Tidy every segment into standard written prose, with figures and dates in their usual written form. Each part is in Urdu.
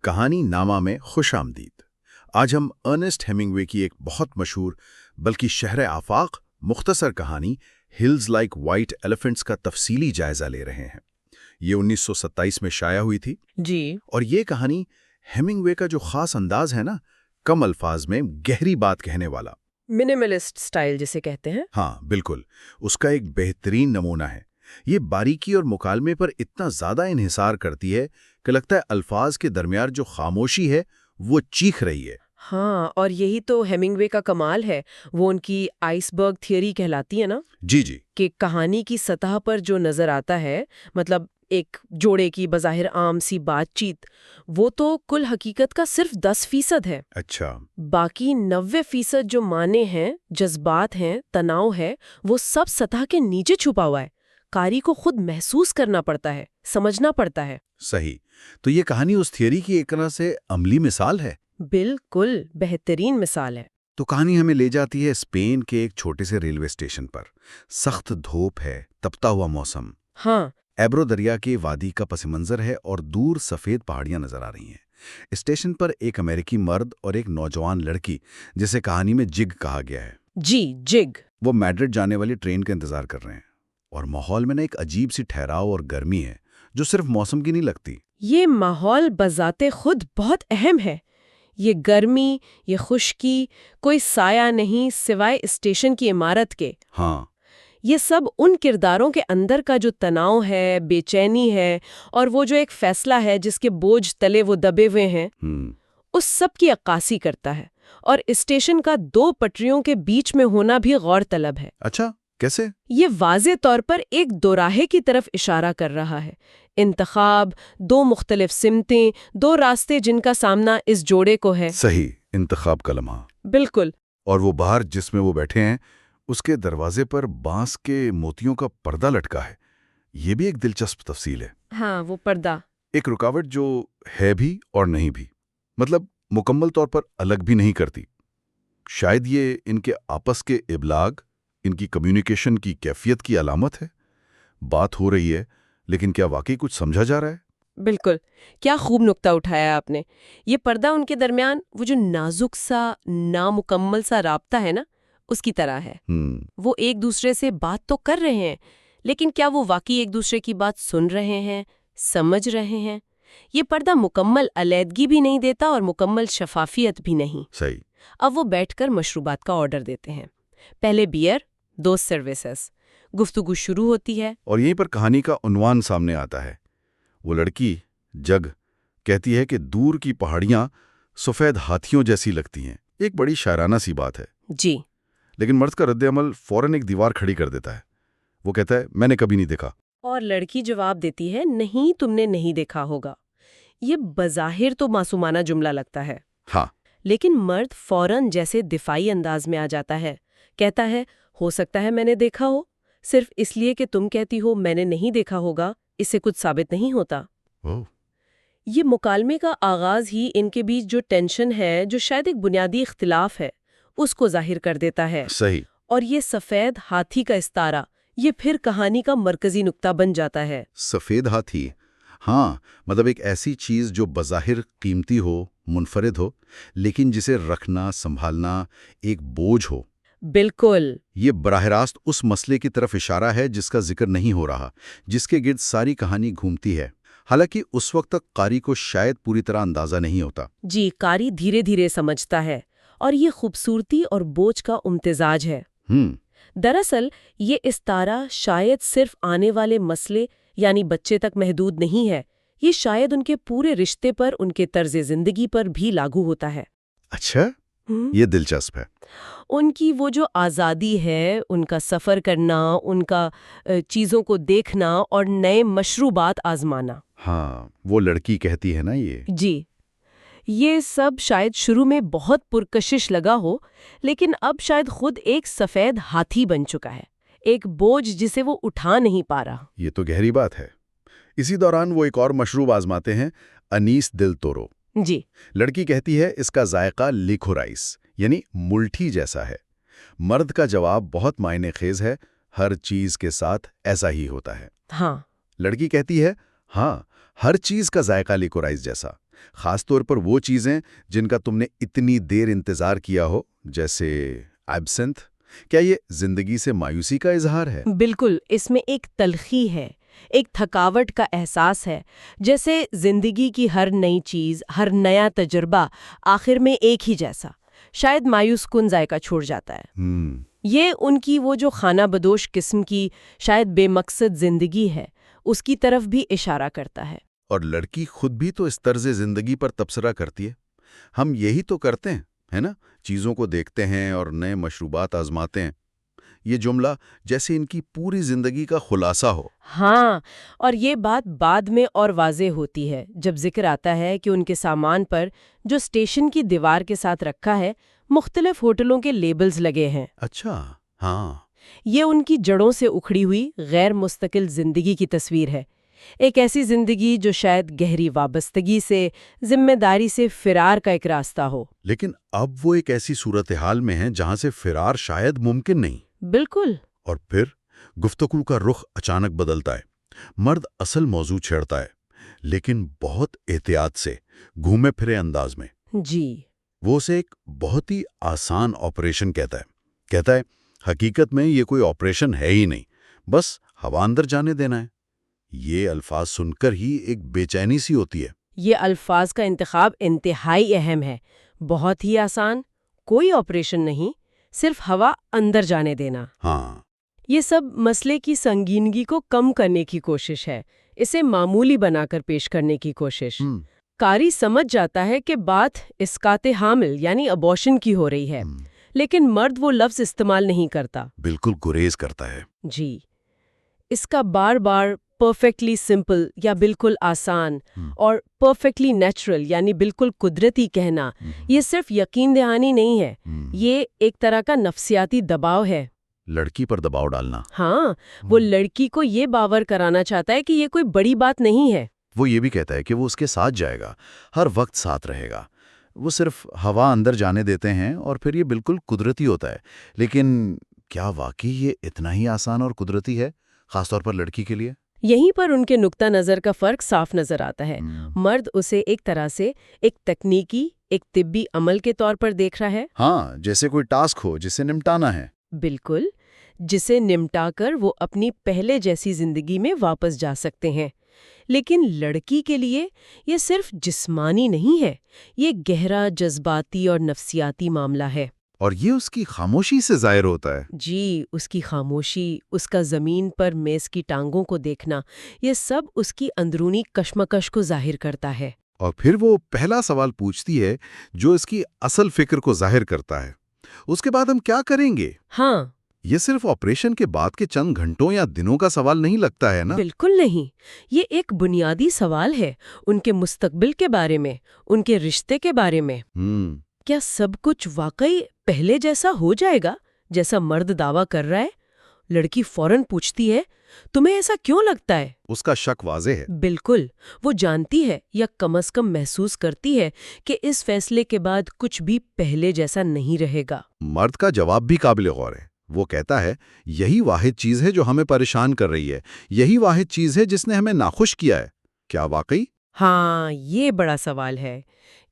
کہانی نامہ میں خوش آمدید۔ آج ہم ارنسٹ ہیمنگوے کی ایک بہت مشہور بلکہ شہر آفاق مختصر کہانی ہلز لائک وائٹ ایلیفنٹس کا تفصیلی جائزہ لے رہے ہیں۔ یہ 1927 میں شائع ہوئی تھی جی۔ اور یہ کہانی ہیمنگوے کا جو خاص انداز ہے نا، کم الفاظ میں گہری بات کہنے والا، منیملسٹ سٹائل جسے کہتے ہیں۔ ہاں بالکل، اس کا ایک بہترین نمونہ ہے۔ یہ باریکی اور مکالمے پر اتنا زیادہ انحصار کرتی ہے کہ لگتا ہے الفاظ کے درمیان جو خاموشی ہے وہ چیخ رہی ہے۔ ہاں، اور یہی تو ہیمنگوے کا کمال ہے، وہ ان کی آئس برگ تھیوری کہلاتی ہے نا، جی جی، کہ کہانی کی سطح پر جو نظر آتا ہے، مطلب ایک جوڑے کی بظاہر عام سی بات چیت، وہ تو کل حقیقت کا صرف 10% ہے۔ اچھا، باقی 90% جو معنی ہیں، جذبات ہیں، تناؤ ہے، وہ سب سطح کے نیچے چھپا ہوا ہے۔ قاری کو خود محسوس کرنا پڑتا ہے، سمجھنا پڑتا ہے۔ صحیح۔ تو یہ کہانی اس تھیوری کی ایک طرح سے عملی مثال ہے۔ بالکل بہترین مثال ہے۔ تو کہانی ہمیں لے جاتی ہے اسپین کے ایک چھوٹے سے ریلوے اسٹیشن پر۔ سخت دھوپ ہے، تپتا ہوا موسم، ہاں، ایبرو دریا کے وادی کا پس منظر ہے اور دور سفید پہاڑیاں نظر آ رہی ہیں۔ اسٹیشن پر ایک امریکی مرد اور ایک نوجوان لڑکی، جسے کہانی میں جگ کہا گیا ہے، جی جگ، وہ میڈرڈ جانے والی ٹرین کا انتظار کر رہے ہیں۔ اور ماحول میں ایک عجیب سی ٹھہراؤ اور گرمی ہے جو صرف موسم کی نہیں لگتی۔ یہ ماحول بذات خود بہت اہم ہے۔ یہ گرمی، یہ خشکی، کوئی سایہ نہیں سوائے اسٹیشن کی عمارت کے۔ ہاں، یہ سب ان کرداروں کے اندر کا جو تناؤ ہے، بے چینی ہے، اور وہ جو ایک فیصلہ ہے جس کے بوجھ تلے وہ دبے ہوئے ہیں، اس سب کی عکاسی کرتا ہے۔ اور اسٹیشن کا 2 پٹریوں کے بیچ میں ہونا بھی غور طلب ہے۔ اچھا، کیسے؟ یہ واضح طور پر ایک دوراہے کی طرف اشارہ کر رہا ہے۔ انتخاب، 2 مختلف سمتیں، 2 راستے جن کا سامنا اس جوڑے کو ہے۔ صحیح، انتخاب کا لمحہ۔ بالکل۔ اور وہ باہر جس میں وہ بیٹھے ہیں، اس کے دروازے پر بانس کے موتیوں کا پردہ لٹکا ہے۔ یہ بھی ایک دلچسپ تفصیل ہے۔ ہاں، وہ پردہ ایک رکاوٹ جو ہے بھی اور نہیں بھی، مطلب مکمل طور پر الگ بھی نہیں کرتی۔ شاید یہ ان کے آپس کے ابلاغ، ان کی کمیونیکیشن کی کیفیت کی علامت ہے۔ بات ہو رہی ہے، لیکن کیا واقعی کچھ سمجھا جا رہا ہے؟ بالکل، کیا خوب نکتہ اٹھایا آپ نے۔ یہ پردہ ان کے درمیان وہ جو نازک سا نامکمل سا رابطہ ہے نا، اس کی طرح ہے۔ وہ ایک دوسرے سے بات تو کر رہے ہیں، لیکن کیا وہ واقعی ایک دوسرے کی بات سن رہے ہیں، سمجھ رہے ہیں؟ یہ پردہ مکمل علیحدگی بھی نہیں دیتا اور مکمل شفافیت بھی نہیں۔ صحیح۔ اب وہ بیٹھ کر مشروبات کا آرڈر دیتے ہیں۔ پہلے بیئر، 2 سروسز۔ گفتگو شروع ہوتی ہے اور یہیں پر کہانی کا عنوان سامنے آتا ہے۔ وہ لڑکی، جگ، کہتی ہے کہ دور کی پہاڑیاں سفید ہاتھیوں جیسی لگتی ہیں۔ ایک بڑی شاعرانہ سی بات ہے۔ جی، لیکن مرد کا رد عمل فوراً ایک دیوار کھڑی کر دیتا ہے۔ وہ کہتا ہے، میں نے کبھی نہیں دیکھا۔ اور لڑکی جواب دیتی ہے، نہیں، تم نے نہیں دیکھا ہوگا۔ یہ بظاہر تو معصومانہ جملہ لگتا ہے، ہاں، لیکن مرد فوراً جیسے دفاعی انداز میں آ جاتا ہے، کہتا ہے، ہو سکتا ہے میں نے دیکھا ہو، صرف اس لیے کہ تم کہتی ہو میں نے نہیں دیکھا ہوگا، اس سے کچھ ثابت نہیں ہوتا۔ یہ مکالمے کا آغاز ہی ان کے بیچ جو ٹینشن ہے، جو شاید ایک بنیادی اختلاف ہے، اس کو ظاہر کر دیتا ہے۔ صحیح۔ اور یہ سفید ہاتھی کا استعارہ، یہ پھر کہانی کا مرکزی نقطہ بن جاتا ہے۔ سفید ہاتھی، ہاں، مطلب ایک ایسی چیز جو بظاہر قیمتی ہو، منفرد ہو، لیکن جسے رکھنا، سنبھالنا ایک بوجھ ہو۔ بالکل۔ یہ براہ راست اس مسئلے کی طرف اشارہ ہے جس کا ذکر نہیں ہو رہا، جس کے گرد ساری کہانی گھومتی ہے، حالانکہ اس وقت تک قاری کو شاید پوری طرح اندازہ نہیں ہوتا۔ جی، قاری دھیرے دھیرے سمجھتا ہے، اور یہ خوبصورتی اور بوجھ کا امتزاج ہے۔ دراصل یہ استعارہ شاید صرف آنے والے مسئلے یعنی بچے تک محدود نہیں ہے، یہ شاید ان کے پورے رشتے پر، ان کے طرز زندگی پر بھی لاگو ہوتا ہے۔ اچھا، یہ دلچسپ ہے۔ ان کی وہ جو آزادی ہے، ان کا سفر کرنا، ان کا چیزوں کو دیکھنا اور نئے مشروبات آزمانا۔ ہاں، وہ لڑکی کہتی ہے نا یہ۔ جی، یہ سب شاید شروع میں بہت پرکشش لگا ہو، لیکن اب شاید خود ایک سفید ہاتھی بن چکا ہے، ایک بوجھ جسے وہ اٹھا نہیں پا رہا۔ یہ تو گہری بات ہے۔ اسی دوران وہ ایک اور مشروب آزماتے ہیں، انیس دل تورو۔ جی، لڑکی کہتی ہے اس کا ذائقہ لیکورائس یعنی ملٹھی جیسا ہے۔ مرد کا جواب بہت معنی خیز ہے، ہر چیز کے ساتھ ایسا ہی ہوتا ہے۔ ہاں، لڑکی کہتی ہے، ہاں، ہر چیز کا ذائقہ لیکورائس جیسا، خاص طور پر وہ چیزیں جن کا تم نے اتنی دیر انتظار کیا ہو، جیسے ایبسنتھ. کیا یہ زندگی سے مایوسی کا اظہار ہے؟ بالکل، اس میں ایک تلخی ہے، ایک تھکاوٹ کا احساس ہے، جیسے زندگی کی ہر نئی چیز، ہر نیا تجربہ آخر میں ایک ہی جیسا، شاید مایوس کن ذائقہ چھوڑ جاتا ہے۔ یہ ان کی وہ جو خانہ بدوش قسم کی شاید بے مقصد زندگی ہے، اس کی طرف بھی اشارہ کرتا ہے۔ اور لڑکی خود بھی تو اس طرز زندگی پر تبصرہ کرتی ہے۔ ہم یہی تو کرتے ہیں، ہے نا؟ چیزوں کو دیکھتے ہیں اور نئے مشروبات آزماتے ہیں۔ یہ جملہ جیسے ان کی پوری زندگی کا خلاصہ ہو۔ ہاں، اور یہ بات بعد میں اور واضح ہوتی ہے جب ذکر آتا ہے کہ ان کے سامان پر جو اسٹیشن کی دیوار کے ساتھ رکھا ہے، مختلف ہوٹلوں کے لیبلز لگے ہیں۔ اچھا، ہاں۔ یہ ان کی جڑوں سے اکھڑی ہوئی غیر مستقل زندگی کی تصویر ہے، ایک ایسی زندگی جو شاید گہری وابستگی سے، ذمہ داری سے فرار کا ایک راستہ ہو۔ لیکن اب وہ ایک ایسی صورتحال میں ہیں جہاں سے فرار شاید ممکن نہیں۔ بالکل۔ اور پھر گفتگو کا رخ اچانک بدلتا ہے۔ مرد اصل موضوع چھیڑتا ہے، لیکن بہت احتیاط سے، گھومے پھرے انداز میں۔ جی۔ وہ اسے ایک بہت ہی آسان آپریشن کہتا ہے حقیقت میں یہ کوئی آپریشن ہے ہی نہیں، بس ہوا اندر جانے دینا ہے۔ یہ الفاظ سن کر ہی ایک بے چینی سی ہوتی ہے۔ یہ الفاظ کا انتخاب انتہائی اہم ہے۔ بہت ہی آسان، کوئی آپریشن نہیں، صرف ہوا اندر جانے دینا۔ ہاں، یہ سب مسئلے کی سنگینگی کو کم کرنے کی کوشش ہے، اسے معمولی بنا کر پیش کرنے کی کوشش۔ قاری سمجھ جاتا ہے کہ بات اسقاط حامل یعنی ابورشن کی ہو رہی ہے، لیکن مرد وہ لفظ استعمال نہیں کرتا، بالکل گریز کرتا ہے۔ جی، اس کا بار بار پرفیکٹلی سمپل یا بالکل آسان اور پرفیکٹلی نیچرل یعنی بالکل قدرتی کہنا، یہ صرف یقین دہانی نہیں ہے، یہ ایک طرح کا نفسیاتی دباؤ ہے۔ لڑکی پر دباؤ ڈالنا۔ ہاں، وہ لڑکی کو یہ باور کرانا چاہتا ہے کہ یہ کوئی بڑی بات نہیں ہے۔ وہ یہ بھی کہتا ہے کہ وہ اس کے ساتھ جائے گا، ہر وقت ساتھ رہے گا۔ وہ صرف ہوا اندر جانے دیتے ہیں اور پھر یہ بالکل قدرتی ہوتا ہے۔ لیکن کیا واقعی یہ اتنا ہی آسان اور قدرتی ہے، خاص طور پر لڑکی کے لیے؟ یہیں پر ان کے نقطہ نظر کا فرق صاف نظر آتا ہے۔ مرد اسے ایک طرح سے ایک تکنیکی، ایک طبی عمل کے طور پر دیکھ رہا ہے۔ ہاں، جیسے کوئی ٹاسک ہو جسے نمٹانا ہے۔ بالکل، جسے نمٹا کر وہ اپنی پہلے جیسی زندگی میں واپس جا سکتے ہیں۔ لیکن لڑکی کے لیے یہ صرف جسمانی نہیں ہے، یہ گہرا جذباتی اور نفسیاتی معاملہ ہے۔ اور یہ اس کی خاموشی سے ظاہر ہوتا ہے۔ جی، اس کی خاموشی، اس کا زمین پر میز کی ٹانگوں کو دیکھنا، یہ سب اس کی اندرونی کشمکش کو ظاہر کرتا ہے۔ اور پھر وہ پہلا سوال پوچھتی ہے جو اس کی اصل فکر کو ظاہر کرتا ہے۔ اس کے بعد ہم کیا کریں گے؟ ہاں، یہ صرف آپریشن کے بعد کے چند گھنٹوں یا دنوں کا سوال نہیں لگتا ہے نا؟ بالکل نہیں، یہ ایک بنیادی سوال ہے ان کے مستقبل کے بارے میں، ان کے رشتے کے بارے میں۔ کیا سب کچھ واقعی پہلے جیسا ہو جائے گا جیسا مرد دعویٰ کر رہا ہے؟ لڑکی فوراً پوچھتی ہے، تمہیں ایسا کیوں لگتا ہے؟ اس کا شک واضح ہے۔ بالکل، وہ جانتی ہے یا کم از کم محسوس کرتی ہے کہ اس فیصلے کے بعد کچھ بھی پہلے جیسا نہیں رہے گا۔ مرد کا جواب بھی قابل غور ہے۔ وہ کہتا ہے، یہی واحد چیز ہے جو ہمیں پریشان کر رہی ہے، یہی واحد چیز ہے جس نے ہمیں ناخوش کیا ہے۔ کیا واقعی؟ ہاں، یہ بڑا سوال ہے۔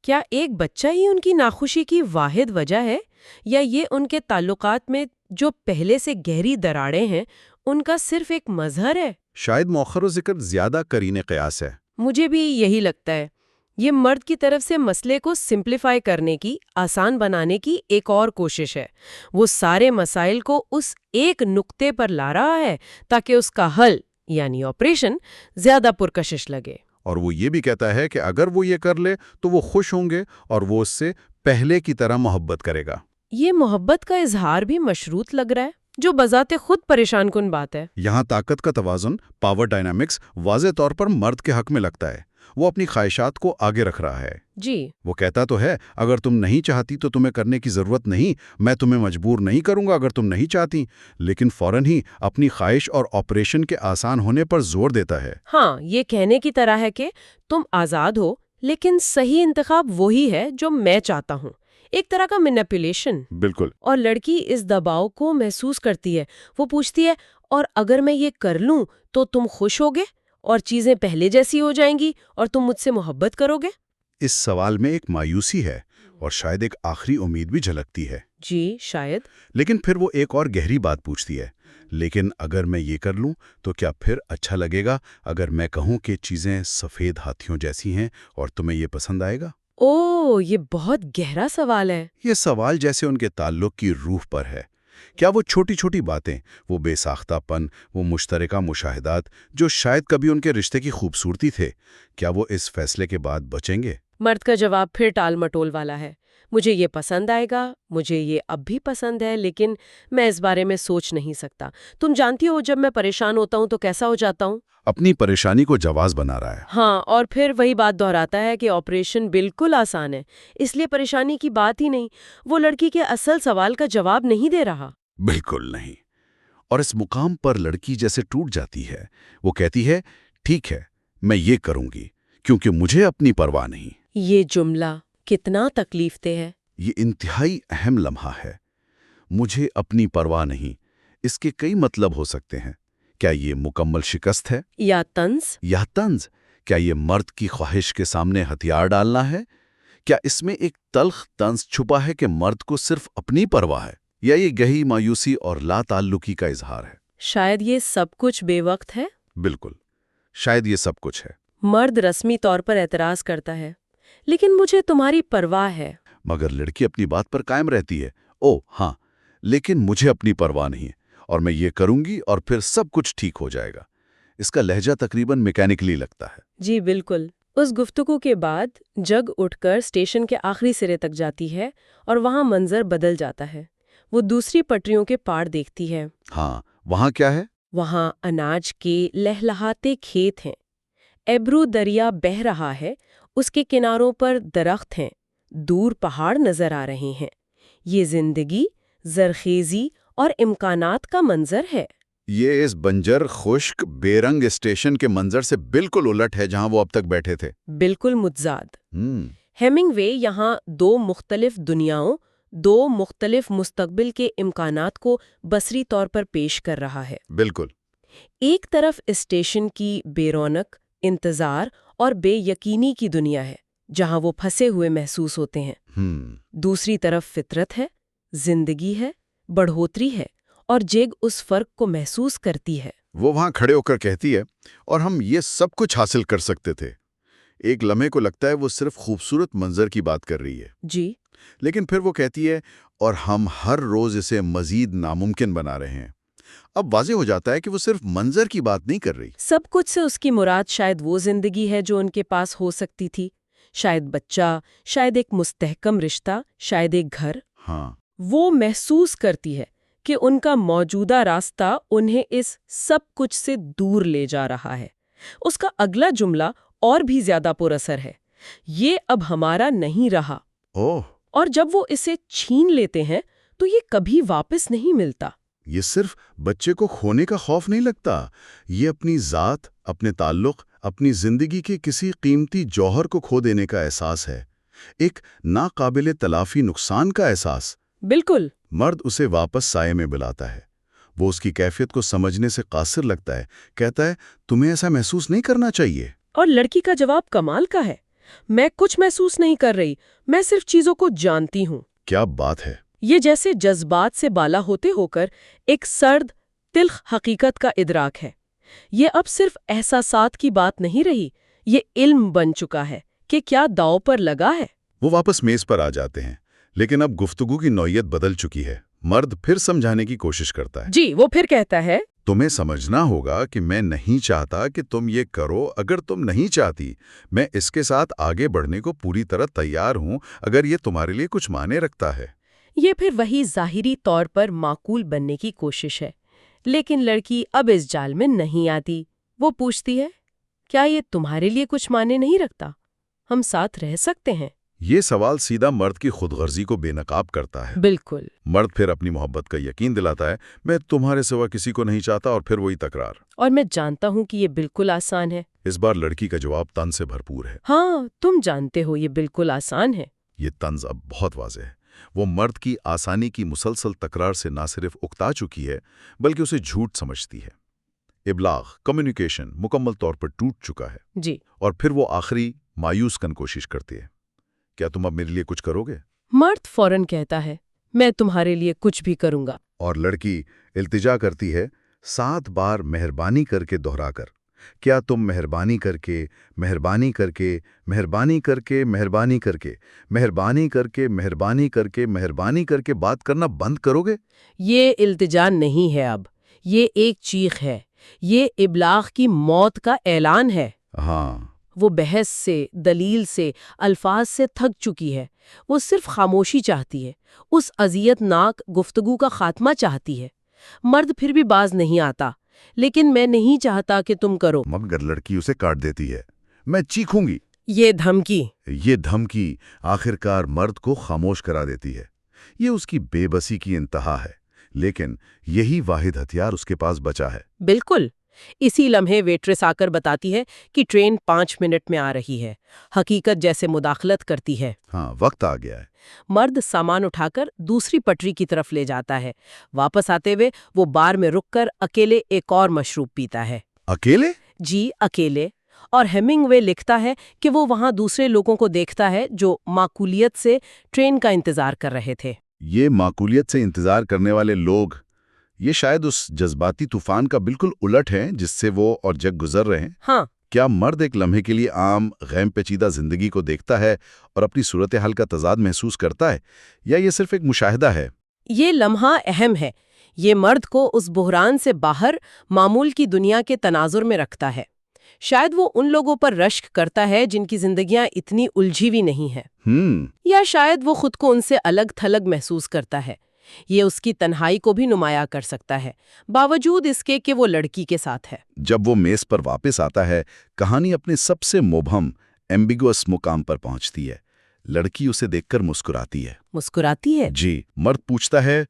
کیا ایک بچہ ہی ان کی ناخوشی کی واحد وجہ ہے، یا یہ ان کے تعلقات میں جو پہلے سے گہری دراڑیں ہیں ان کا صرف ایک مظہر ہے؟ شاید مؤخر و ذکر زیادہ قرین قیاس ہے۔ مجھے بھی یہی لگتا ہے۔ یہ مرد کی طرف سے مسئلے کو سمپلیفائی کرنے کی، آسان بنانے کی ایک اور کوشش ہے۔ وہ سارے مسائل کو اس ایک نقطے پر لا رہا ہے تاکہ اس کا حل یعنی آپریشن زیادہ پرکشش لگے۔ اور وہ یہ بھی کہتا ہے کہ اگر وہ یہ کر لے تو وہ خوش ہوں گے اور وہ اس سے پہلے کی طرح محبت کرے گا۔ یہ محبت کا اظہار بھی مشروط لگ رہا ہے، جو بذات خود پریشان کن بات ہے۔ یہاں طاقت کا توازن، پاور ڈائنامکس واضح طور پر مرد کے حق میں لگتا ہے۔ وہ اپنی خواہشات کو آگے رکھ رہا ہے۔ جی، وہ کہتا تو ہے، اگر تم نہیں چاہتی تو تمہیں کرنے کی ضرورت نہیں، میں تمہیں مجبور نہیں کروں گا اگر تم نہیں چاہتی، لیکن فوراً ہی اپنی خواہش اور آپریشن کے آسان ہونے پر زور دیتا ہے۔ ہاں، یہ کہنے کی طرح ہے کہ تم آزاد ہو، لیکن صحیح انتخاب وہی ہے جو میں چاہتا ہوں، ایک طرح کا مینیپولیشن۔ بالکل۔ اور لڑکی اس دباؤ کو محسوس کرتی ہے۔ وہ پوچھتی ہے، اور اگر میں یہ کر لوں تو تم خوش ہوگے اور چیزیں پہلے جیسی ہو جائیں گی اور تم مجھ سے محبت کرو گے؟ اس سوال میں ایک مایوسی ہے اور شاید ایک آخری امید بھی جھلکتی ہے۔ جی شاید۔ لیکن پھر وہ ایک اور گہری بات پوچھتی ہے، لیکن اگر میں یہ کر لوں تو کیا پھر اچھا لگے گا اگر میں کہوں کہ چیزیں سفید ہاتھیوں جیسی ہیں اور تمہیں یہ پسند آئے گا؟ اوہ، یہ بہت گہرا سوال ہے۔ یہ سوال جیسے ان کے تعلق کی روح پر ہے۔ کیا وہ چھوٹی چھوٹی باتیں، وہ بے ساختہ پن، وہ مشترکہ مشاہدات جو شاید کبھی ان کے رشتے کی خوبصورتی تھے، کیا وہ اس فیصلے کے بعد بچیں گے؟ مرد کا جواب پھر ٹال مٹول والا ہے۔ مجھے یہ پسند آئے گا، مجھے یہ اب بھی پسند ہے، لیکن میں اس بارے میں سوچ نہیں سکتا۔ تم جانتی ہو جب میں پریشان ہوتا ہوں تو کیسا ہو جاتا ہوں؟ اپنی پریشانی کو جواز بنا رہا ہے۔ ہاں، اور پھر وہی بات دہراتا ہے کہ آپریشن بالکل آسان ہے، اس لیے پریشانی کی بات ہی نہیں۔ وہ لڑکی کے اصل سوال کا جواب نہیں دے رہا۔ بالکل نہیں۔ اور اس مقام پر لڑکی جیسے ٹوٹ جاتی ہے۔ وہ کہتی ہے، ٹھیک ہے، میں یہ کروں گی کیونکہ مجھے اپنی پرواہ نہیں۔ یہ جملہ کتنا تکلیف دہ ہے۔ یہ انتہائی اہم لمحہ ہے۔ مجھے اپنی پرواہ نہیں، اس کے کئی مطلب ہو سکتے ہیں۔ کیا یہ مکمل شکست ہے؟ یا طنز؟ یا طنز؟ کیا یہ مرد کی خواہش کے سامنے ہتھیار ڈالنا ہے؟ کیا اس میں ایک تلخ طنز چھپا ہے کہ مرد کو صرف اپنی پرواہ ہے؟ یا یہ گہری مایوسی اور لا تعلقی کا اظہار ہے؟ شاید یہ سب کچھ بے وقت ہے۔ بالکل، شاید یہ سب کچھ ہے۔ مرد رسمی طور پر اعتراض کرتا ہے، لیکن مجھے تمہاری پرواہ ہے۔ مگر لڑکی اپنی بات پر قائم رہتی ہے، او ہاں، لیکن مجھے اپنی پرواہ نہیں ہے اور میں یہ کروں گی اور پھر سب کچھ ٹھیک ہو جائے گا۔ اس کا لہجہ تقریباً میکینکلی لگتا ہے۔ جی بالکل۔ اس گفتگو کے بعد جگ اٹھ کر اسٹیشن کے آخری سرے تک جاتی ہے اور وہاں منظر بدل جاتا ہے۔ وہ دوسری پٹریوں کے پار دیکھتی ہے۔ ہاں، وہاں کیا ہے؟ وہاں اناج کے لہلہاتے کھیت ہیں، ایبرو دریا بہہ رہا ہے، اس کے کناروں پر درخت ہیں، دور پہاڑ نظر آ رہے ہیں۔ یہ زندگی، زرخیزی اور امکانات کا منظر ہے۔ یہ اس بنجر خشک بے رنگ اسٹیشن کے منظر سے بالکل الٹ ہے جہاں وہ اب تک بیٹھے تھے۔ بالکل متضاد۔ ہیمنگ وے یہاں دو مختلف دنیاؤں، دو مختلف مستقبل کے امکانات کو بصری طور پر پیش کر رہا ہے۔ بالکل۔ ایک طرف اسٹیشن کی بے رونق، انتظار اور بے یقینی کی دنیا ہے جہاں وہ پھنسے ہوئے محسوس ہوتے ہیں۔ دوسری طرف فطرت ہے، زندگی ہے، بڑھوتری ہے، اور جیگ اس فرق کو محسوس کرتی ہے۔ وہ وہاں کھڑے ہو کر کہتی ہے، اور ہم یہ سب کچھ حاصل کر سکتے تھے۔ ایک لمحے کو لگتا ہے وہ صرف خوبصورت منظر کی بات کر رہی ہے، جی، لیکن پھر وہ کہتی ہے، اور ہم ہر روز اسے مزید ناممکن بنا رہے ہیں۔ اب واضح ہو جاتا ہے کہ وہ صرف منظر کی بات نہیں کر رہی۔ سب کچھ سے اس کی مراد شاید وہ زندگی ہے جو ان کے پاس ہو سکتی تھی، شاید بچہ، شاید ایک مستحکم رشتہ، شاید ایک گھر۔ ہاں، وہ محسوس کرتی ہے کہ ان کا موجودہ راستہ انہیں اس سب کچھ سے دور لے جا رہا ہے۔ اس کا اگلا جملہ اور بھی زیادہ پر اثر ہے، یہ اب ہمارا نہیں رہا۔ اوہ، اور جب وہ اسے چھین لیتے ہیں تو یہ کبھی واپس نہیں ملتا۔ یہ صرف بچے کو کھونے کا خوف نہیں لگتا، یہ اپنی ذات، اپنے تعلق، اپنی زندگی کے کسی قیمتی جوہر کو کھو دینے کا احساس ہے، ایک ناقابل تلافی نقصان کا احساس۔ بالکل۔ مرد اسے واپس سائے میں بلاتا ہے۔ وہ اس کی کیفیت کو سمجھنے سے قاصر لگتا ہے، کہتا ہے، تمہیں ایسا محسوس نہیں کرنا چاہیے۔ اور لڑکی کا جواب کمال کا ہے، میں کچھ محسوس نہیں کر رہی، میں صرف چیزوں کو جانتی ہوں۔ کیا بات ہے! یہ جیسے جذبات سے بالا ہوتے ہو کر ایک سرد، تلخ حقیقت کا ادراک ہے۔ یہ اب صرف احساسات کی بات نہیں رہی، یہ علم بن چکا ہے کہ کیا داؤ پر لگا ہے۔ وہ واپس میز پر آ جاتے ہیں، لیکن اب گفتگو کی نوعیت بدل چکی ہے۔ مرد پھر سمجھانے کی کوشش کرتا ہے۔ جی، وہ پھر کہتا ہے، تمہیں سمجھنا ہوگا کہ میں نہیں چاہتا کہ تم یہ کرو۔ اگر تم نہیں چاہتی، میں اس کے ساتھ آگے بڑھنے کو پوری طرح تیار ہوں، اگر یہ تمہارے لیے کچھ معنی رکھتا ہے۔ یہ پھر وہی ظاہری طور پر معقول بننے کی کوشش ہے، لیکن لڑکی اب اس جال میں نہیں آتی۔ وہ پوچھتی ہے، کیا یہ تمہارے لیے کچھ معنی نہیں رکھتا؟ ہم ساتھ رہ سکتے ہیں؟ یہ سوال سیدھا مرد کی خود غرضی کو بے نقاب کرتا ہے۔ بالکل۔ مرد پھر اپنی محبت کا یقین دلاتا ہے، میں تمہارے سوا کسی کو نہیں چاہتا، اور پھر وہی تکرار۔ اور میں جانتا ہوں کہ یہ بالکل آسان ہے۔ اس بار لڑکی کا جواب طنز سے بھرپور ہے۔ ہاں، تم جانتے ہو یہ بالکل آسان ہے۔ یہ طنز اب بہت واضح ہے۔ وہ مرد کی آسانی کی مسلسل تکرار سے نہ صرف اکتا چکی ہے، بلکہ اسے جھوٹ سمجھتی ہے۔ ابلاغ، کمیونیکیشن مکمل طور پر ٹوٹ چکا ہے۔ جی۔ اور پھر وہ آخری مایوس کن کوشش کرتی ہے۔ کیا تم اب میرے لیے کچھ کرو گے؟ مرد فوراً کہتا ہے میں تمہارے لیے کچھ بھی کروں گا. اور لڑکی التجا کرتی ہے 7 بار مہربانی کر کے دہرا کر، کیا تم مہربانی کر کے مہربانی کر کے مہربانی کر کے مہربانی کر کے مہربانی کر کے مہربانی کر کے مہربانی کر کے بات کرنا بند کرو گے؟ یہ التجا نہیں ہے، اب یہ ایک چیخ ہے، یہ ابلاغ کی موت کا اعلان ہے. ہاں، وہ بحث سے، دلیل سے، الفاظ سے تھک چکی ہے. وہ صرف خاموشی چاہتی ہے، اس اذیت ناک گفتگو کا خاتمہ چاہتی ہے. مرد پھر بھی باز نہیں آتا، لیکن میں نہیں چاہتا کہ تم کرو. مگر لڑکی اسے کاٹ دیتی ہے، میں چیخوں گی. یہ دھمکی. یہ دھمکی آخرکار مرد کو خاموش کرا دیتی ہے. یہ اس کی بے بسی کی انتہا ہے، لیکن یہی واحد ہتھیار اس کے پاس بچا ہے. بالکل. اسی لمحے ویٹریس آ کر بتاتی ہے کہ ٹرین 5 منٹ میں آ رہی ہے. حقیقت جیسے مداخلت کرتی ہے. ہاں، وقت آ گیا ہے. مرد سامان اٹھا کر دوسری پٹری کی طرف لے جاتا ہے. واپس آتے ہوئے وہ بار میں رک کر اکیلے ایک اور مشروب پیتا ہے. اکیلے؟ جی، اکیلے. اور ہیمنگ وے لکھتا ہے کہ وہ وہاں دوسرے لوگوں کو دیکھتا ہے جو معقولیت سے ٹرین کا انتظار کر رہے تھے. یہ معقولیت سے انتظار کرنے والے لوگ، یہ شاید اس جذباتی طوفان کا بالکل الٹ ہیں جس سے وہ اور جگ گزر رہے ہیں. ہاں. کیا مرد ایک لمحے کے لیے عام غیم پیچیدہ زندگی کو دیکھتا ہے اور اپنی صورتحال کا تضاد محسوس کرتا ہے، یا یہ صرف ایک مشاہدہ ہے؟ یہ لمحہ اہم ہے. یہ مرد کو اس بحران سے باہر معمول کی دنیا کے تناظر میں رکھتا ہے. شاید وہ ان لوگوں پر رشک کرتا ہے جن کی زندگیاں اتنی الجھی ہوئی نہیں ہیں. یا شاید وہ خود کو ان سے الگ تھلگ محسوس کرتا ہے. یہ اس کی تنہائی کو بھی نمایاں کر سکتا ہے، باوجود اس کے کہ وہ لڑکی کے ساتھ ہے. جب وہ میز پر واپس آتا ہے، کہانی اپنے سب سے مبہم ایمبیگوس مقام پر پہنچتی ہے. لڑکی اسے دیکھ کر مسکراتی ہے. مسکراتی ہے؟ جی. مرد پوچھتا ہے،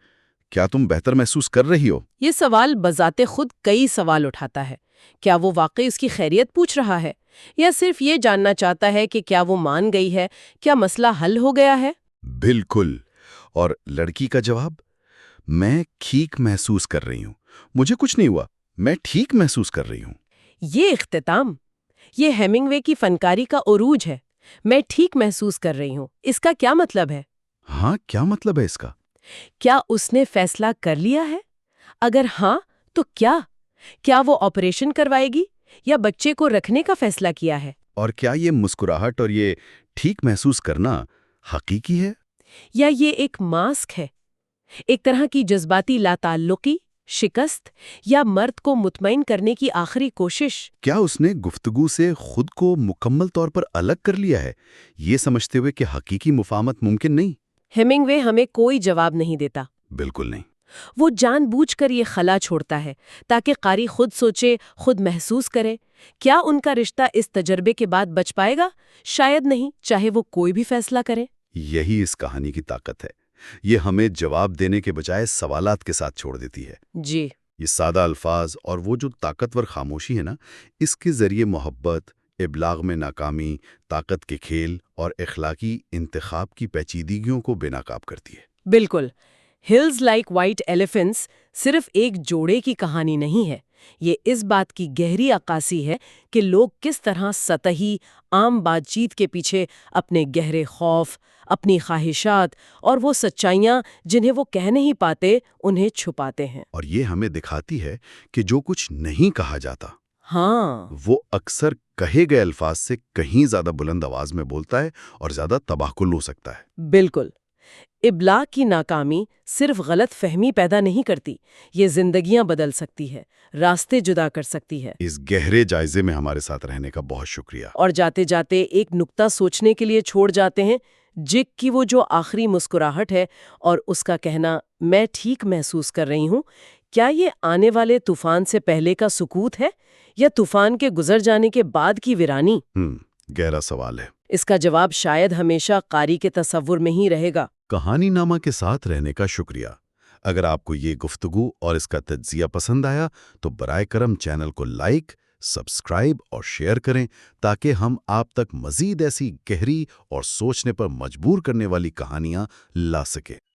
کیا تم بہتر محسوس کر رہی ہو؟ یہ سوال بذات خود کئی سوال اٹھاتا ہے. کیا وہ واقعی اس کی خیریت پوچھ رہا ہے، یا صرف یہ جاننا چاہتا ہے کہ کیا وہ مان گئی ہے، کیا مسئلہ حل ہو گیا ہے؟ بالکل. اور لڑکی کا جواب، میں ٹھیک محسوس کر رہی ہوں، مجھے کچھ نہیں ہوا، میں ٹھیک محسوس کر رہی ہوں. یہ اختتام، یہ ہیمنگ وے کی فنکاری کا عروج ہے. میں ٹھیک محسوس کر رہی ہوں، اس کا کیا مطلب ہے؟ ہاں، کیا مطلب ہے اس کا؟ کیا اس نے فیصلہ کر لیا ہے؟ اگر ہاں تو کیا وہ آپریشن کروائے گی یا بچے کو رکھنے کا فیصلہ کیا ہے؟ اور کیا یہ مسکراہٹ اور یہ ٹھیک محسوس کرنا حقیقی ہے، یا یہ ایک ماسک ہے، ایک طرح کی جذباتی لاتعلقی، شکست، یا مرد کو مطمئن کرنے کی آخری کوشش؟ کیا اس نے گفتگو سے خود کو مکمل طور پر الگ کر لیا ہے، یہ سمجھتے ہوئے کہ حقیقی مفاہمت ممکن نہیں؟ ہیمنگ وے ہمیں کوئی جواب نہیں دیتا. بالکل نہیں. وہ جان بوجھ کر یہ خلا چھوڑتا ہے تاکہ قاری خود سوچے، خود محسوس کرے. کیا ان کا رشتہ اس تجربے کے بعد بچ پائے گا؟ شاید نہیں، چاہے وہ کوئی بھی فیصلہ کرے. یہی اس کہانی کی طاقت ہے. یہ ہمیں جواب دینے کے بجائے سوالات کے ساتھ چھوڑ دیتی ہے. جی. یہ سادہ الفاظ اور وہ جو طاقتور خاموشی ہے نا، اس کے ذریعے محبت، ابلاغ میں ناکامی، طاقت کے کھیل اور اخلاقی انتخاب کی پیچیدگیوں کو بے نقاب کرتی ہے. بالکل. ہلز لائک وائٹ ایلیفینٹس صرف ایک جوڑے کی کہانی نہیں ہے. یہ اس بات کی گہری عکاسی ہے کہ لوگ کس طرح سطحی عام بات چیت کے پیچھے اپنے گہرے خوف، اپنی خواہشات اور وہ سچائیاں جنہیں وہ کہہ نہیں پاتے انہیں چھپاتے ہیں. اور یہ ہمیں دکھاتی ہے کہ جو کچھ نہیں کہا جاتا، ہاں، وہ اکثر کہے گئے الفاظ سے کہیں زیادہ بلند آواز میں بولتا ہے اور زیادہ تباہ کن ہو سکتا ہے. بالکل. ابلاغ کی ناکامی صرف غلط فہمی پیدا نہیں کرتی، یہ زندگیاں بدل سکتی ہے، راستے جدا کر سکتی ہے. اس گہرے جائزے میں ہمارے ساتھ رہنے کا بہت شکریہ. اور جاتے جاتے ایک نکتہ سوچنے کے لیے چھوڑ جاتے ہیں. جگ کی وہ جو آخری مسکراہٹ ہے اور اس کا کہنا میں ٹھیک محسوس کر رہی ہوں، کیا یہ آنے والے طوفان سے پہلے کا سکوت ہے یا طوفان کے گزر جانے کے بعد کی ویرانی؟ گہرا سوال ہے. اس کا جواب شاید ہمیشہ قاری کے تصور میں ہی رہے گا. کہانی نامہ کے ساتھ رہنے کا شکریہ. اگر آپ کو یہ گفتگو اور اس کا تجزیہ پسند آیا تو برائے کرم چینل کو لائک، سبسکرائب اور شیئر کریں تاکہ ہم آپ تک مزید ایسی گہری اور سوچنے پر مجبور کرنے والی کہانیاں لا سکیں.